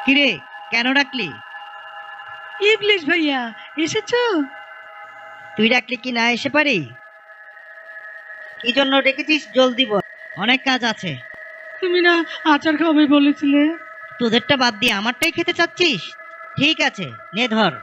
কিরে, কেন ডাকলি? ইবলিশ ভাইয়া এসেছো? তুই ডাকলি কি না এসে পারি? কি জন্য ডেকেছিস জলদি বল, অনেক কাজ আছে। তুমি না আচার খাবে বলেছিলে? তোদেরটা বাদ দিয়ে আমারটাই খেতে চাচ্ছিস? ঠিক আছে, নে ধর।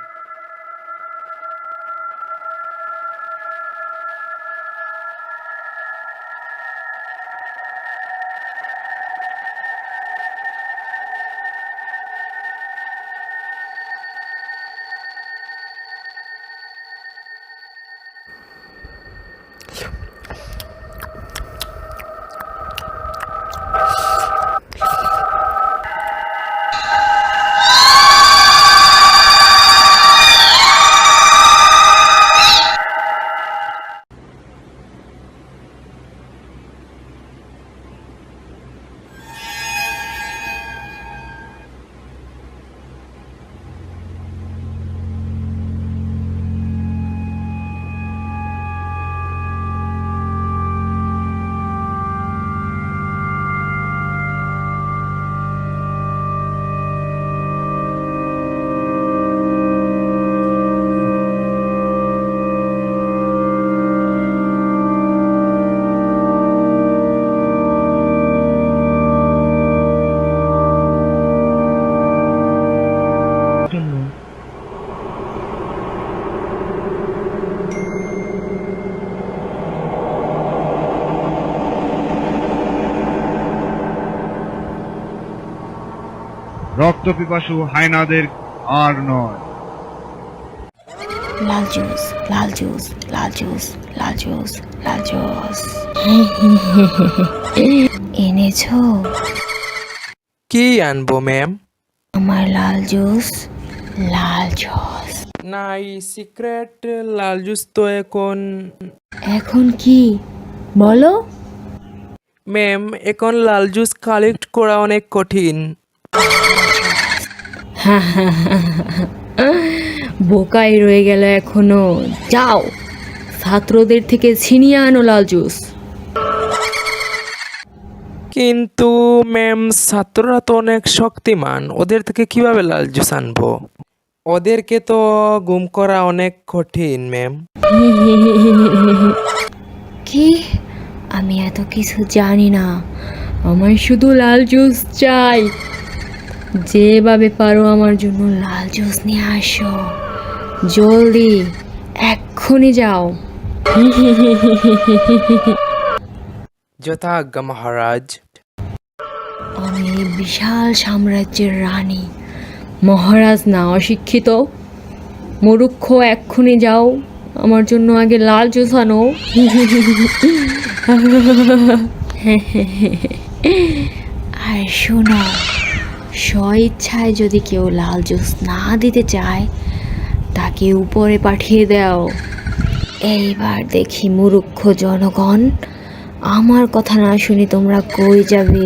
রক্তপিপাসু হায়নাদের আর নয়। লাল জুস, লাল জুস, লাল জুস, লাল জুস, লাল জুস। এনেছো? কি আনবো ম্যাম? আমার লাল জুস, লাল জুস। না, এই সিক্রেট লাল জুস তো এখন কি বলো? ম্যাম, এখন লাল জুস কালেক্ট করা অনেক কঠিন। বোকাই রয়ে গেল এখনো। যাও ছাত্রদের থেকে ছিনিয়ে আনো লাল জুস। কিন্তু ম্যাম, ছাত্ররা তো অনেক শক্তিমান, ওদের থেকে কিভাবে লাল জুস আনবো? ওদেরকে তো গুম করা অনেক কঠিন ম্যাম। কি? আমি এত কিছু জানি না, আমার শুধু লাল জুস চাই। যেভাবে পারো আমার জন্য লাল জুস নিয়ে আসো, জলদি, এক্ষুনি যাও। যথাজ্ঞা মহারাজ। আমি এই বিশাল সাম্রাজ্যের রানী। মহারাজ না, অশিক্ষিত মূর্খ, এক্ষুনি যাও, আমার জন্য আগে লাল জুস আনো। আর শোনো, স্বইচ্ছায় যদি কেউ লাল জুস না দিতে চায়, তাকে উপরে পাঠিয়ে দাও। এইবার দেখি মূর্খ জনগণ, আমার কথা না শুনে তোমরা কই যাবে।